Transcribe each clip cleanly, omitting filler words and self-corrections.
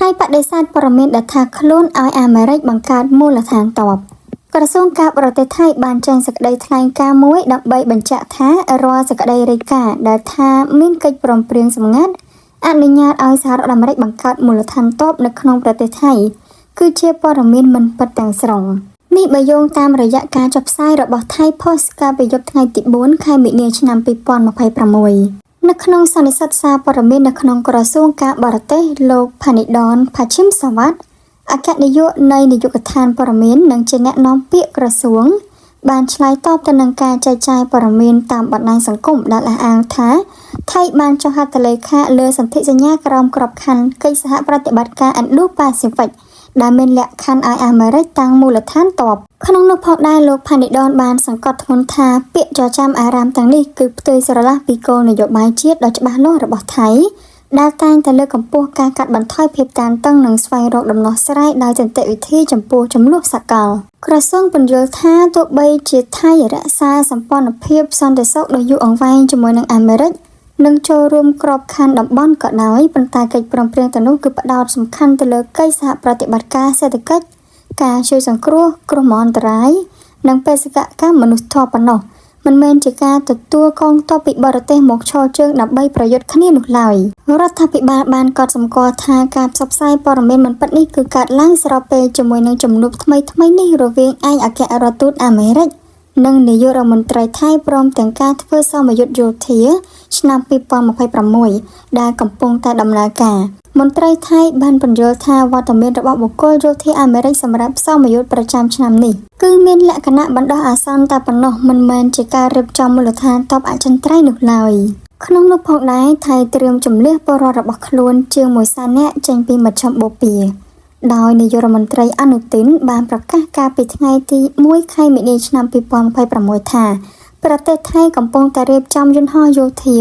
ยបដិសេធព័ត៌មានដែលថាខ្លួនឲ្យអាមេរិកបង្កើតមូលដ្ឋានទ័ពក្រសួងការបរទេសថៃបានចេញសេចក្តីថ្លែងការណ៍មួយដើម្បីបញ្ជាក់ថារាល់សេចក្តីរាយការណ៍ដែលថាមានកិច្ចព្រមព្រៀងសម្ងាត់អនុញ្ញាតឲ្យសហរដ្ឋអាមេរិកបង្កើតមូលដ្ឋានទ័ពនៅក្នុងប្រទេសថៃគឺជាព័ត៌មានមិនពិតទាំងស្រុងនេះបើយោងតាមរយៈការចុះផ្សាយរបស់ Thai Post កាលពីយប់ថ្ងៃទី4ខែមិនិនាឆ្នាំ2026នៅក្នុងសន្និសីទសារព័ត៌មាននៅក្នុងក្រសួងការបរទេសលោកផានីដនផាឈីមសាវ៉ាត់អគ្គនាយកនៃនាយកដ្ឋានព័ត៌មាននិងជាអ្នកនាំពាក្យក្រសួងបានឆ្លើយតបទៅនឹងការចែកចាយព័ត៌មានតាមបណ្ដាញសង្គមដែលអះអាងថាថៃបានចុះហត្ថលេខាលើសន្ធិសញ្ញាក្រោមក្របខ័ណ្ឌកិច្ចសហប្រតិបត្តិការ Indo-Pacific ដែលមានលក្ខខណ្ឌឲ្យអាមេរិកតាំងមូលដ្ឋានទ័ពក្នុងនោះផងដែរលោកផានីដនបានសង្កត់ធ្ងន់ថាពាក្យចចាមអារ៉ាមទាំងនេះគឺផ្ទុយស្រឡះពីគោលនយោបាយជាតិដ៏ច្បាស់លាស់របស់ថៃដែលតែងតែលើកកម្ពស់ការកាត់បន្ថយភាពតានតឹងនិងស្វែងរកដំណោះស្រាយដោយសន្តិវិធីចំពោះចំនួនសកលក្រសួងពន្យល់ថាទោះបីជាថៃរក្សាសម្ព័ន្ធភាពសន្តិសុខដ៏យូរអង្វែងជាមួយនឹងអាមេរិកនិងចូលរួមក្របខ័ណ្ឌតំបន់ក៏ដោយប៉ុន្តែកិច្ចព្រមព្រៀងទាំងនោះគឺផ្ដោតសំខាន់ទៅលើកិច្ចសហប្រតិបត្តិការសេដ្ឋកិច្ចការជួយសង្គ្រោះគ្រោះមហន្តរាយនិងបេសកកម្មមនុស្សធម៌ប៉ុណ្ណោះមិនមែនជាការទទួលកងទ័ពពីបរទេសមកឈរជើងដើម្បីប្រយុទ្ធគ្នានោះឡើយរដ្ឋាភិបាលបានកត់សម្គាល់ថាការផ្សព្វផ្សាយព័ត៌មានមិនពិតនេះគឺកើតឡើងស្របពេលជាមួយនឹងជំនួបថ្មីៗនេះរវាងឯកអគ្គរដ្ឋទូតអាមេរិកនិងនាយករដ្ឋមន្ត្រីថៃព្រមទាំងការធ្វើសមយុទ្ធយោធាឆ្នាំ2026ដែលកំពុងតែដំណើរការមន្ត្រីថៃបានពន្យល់ថាវត្តមានរបស់បុគ្គលយោធាអាមេរិកសម្រាប់សមយុទ្ធប្រចាំឆ្នាំនេះគឺមានលក្ខណៈបណ្ដោះអាសន្នតែប៉ុណ្ណោះមិនមែនជាការរៀបចំមូលដ្ឋានទ័ពអចិន្ត្រៃយ៍នោះឡើយក្នុងនោះផងដែរថៃត្រៀមជំនះពលរដ្ឋរបស់ខ្លួនជាង100,000នាក់ចេញពីមជ្ឈមបូព៌ាដោយនាយករដ្ឋមន្ត្រីអនុទិនបានប្រកាសកាលពីថ្ងៃទី1ខែមិនិនាឆ្នាំ2026ថាប្រទេសថៃកំពុងតែរៀបចំយន្តហោះយោធា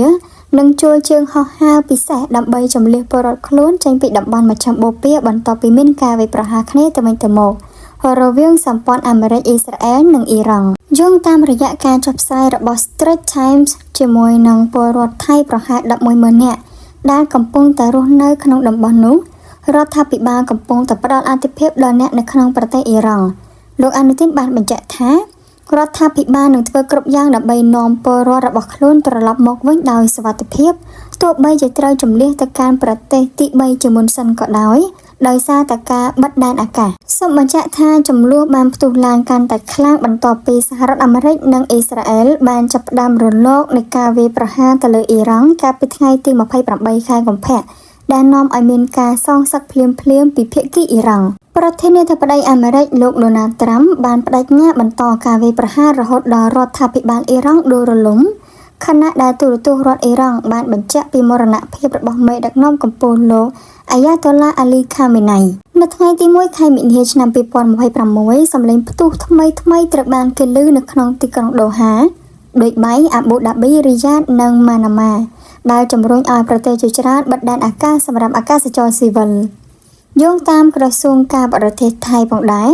និងជួលជើងហោះហើរពិសេសដើម្បីជម្លៀសពលរដ្ឋខ្លួនចេញពីតំបន់មជ្ឈមបូព៌ាបន្ទាប់ពីមានការវាយប្រហារគ្នាទៅវិញទៅមករវាងសម្ព័ន្ធអាមេរិកអ៊ីស្រាអែលនិងអ៊ីរ៉ង់យោងតាមរយៈការចុះផ្សាយរបស់ Straits Times ជាមួយនឹងពលរដ្ឋថៃប្រហែល 11,000 នាក់ដែលកំពុងតែរស់នៅក្នុងតំបន់នោះរដ្ឋាភិបាលកំពុងតែផ្ដល់អាទិភាពដល់អ្នកនៅក្នុងប្រទេសអ៊ីរ៉ង់លោកអនុទិនបានបញ្ជាក់ថារដ្ឋាភិបាលនឹងធ្វើគ្រប់យ៉ាងដើម្បីនាំពលរដ្ឋរបស់ខ្លួនត្រឡប់មកវិញដោយសុវត្ថិភាពទោះបីជាត្រូវជម្លៀសទៅកាន់ប្រទេសទី3ជាមុនសិនក៏ដោយសារតែការបិទដែនអាកាសសូមបញ្ជាក់ថាចំនួនបានផ្ទុះឡើងកាន់តែខ្លាំងបន្ទាប់ពីសហរដ្ឋអាមេរិកនិងអ៊ីស្រាអែលបានចាប់ផ្ដើមរលកនៃការវាយប្រហារទៅលើអ៊ីរ៉ង់កាលពីថ្ងៃទី28ខែកុម្ភៈដែលនាំឲ្យមានការសងសឹកភ្លាមៗពីភាគីអ៊ីរ៉ង់ប្រធានាធិបតីអាមេរិកលោកដូណាល់ត្រាំបានបដិញ្ញាបន្តការវាយប្រហាររហូតដល់រដ្ឋាភិបាលអ៊ីរ៉ង់ដួលរលំខណៈដែលទូរទស្សន៍រដ្ឋអ៊ីរ៉ង់បានបញ្ជាក់ពីមរណភាពរបស់មេដឹកនាំកម្ពុជាលោកអាយ៉ាតូឡាអាលីខាមេនីនៅថ្ងៃទី1ខែមិនិនាឆ្នាំ2026សម្លេងផ្ទុះថ្មីត្រូវបានគេឮនៅក្នុងទីក្រុងដូហាដូចបៃអាប៊ូដាប៊ីរីយ៉ាតនិងម៉ាណាម៉ាដែលជំរុញឲ្យប្រទេសជាច្រើនបិទដែនអាកាសសម្រាប់អាកាសចរស៊ីវិលយោងតាមក្រសួងការបរទេសថៃផងដែរ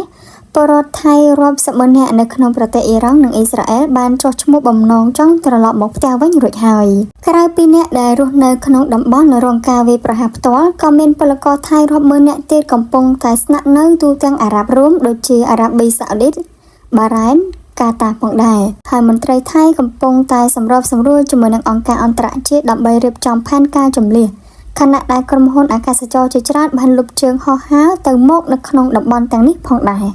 ពលរដ្ឋថៃរាប់សិបម៉ឺននាក់នៅក្នុងប្រទេសអ៊ីរ៉ង់និងអ៊ីស្រាអែលបានចុះឈ្មោះបំណងចង់ត្រឡប់មកផ្ទះវិញរួចហើយក្រៅពីអ្នកដែលរស់នៅក្នុងតំបន់រងការវាយប្រហារផ្ទាល់ក៏មានពលករថៃរាប់ម៉ឺននាក់ទៀតកំពុងតែស្នាក់នៅទូទាំងអារ៉ាប់រួមដូចជាអារ៉ាប៊ីសាអូឌីតបារ៉ែនកាតាផងដែរហើយមន្ត្រីថៃកំពុងតែសម្របសម្រួលជាមួយនឹងអង្គការអន្តរជាតិដើម្បីរៀបចំផែនការជម្លៀសខណៈដែលក្រុមហ៊ុនអាកាសចរជាច្រើនបានលុបជើងហោះហើរទៅមកនៅក្នុងតំបន់ទាំងនេះផងដែរ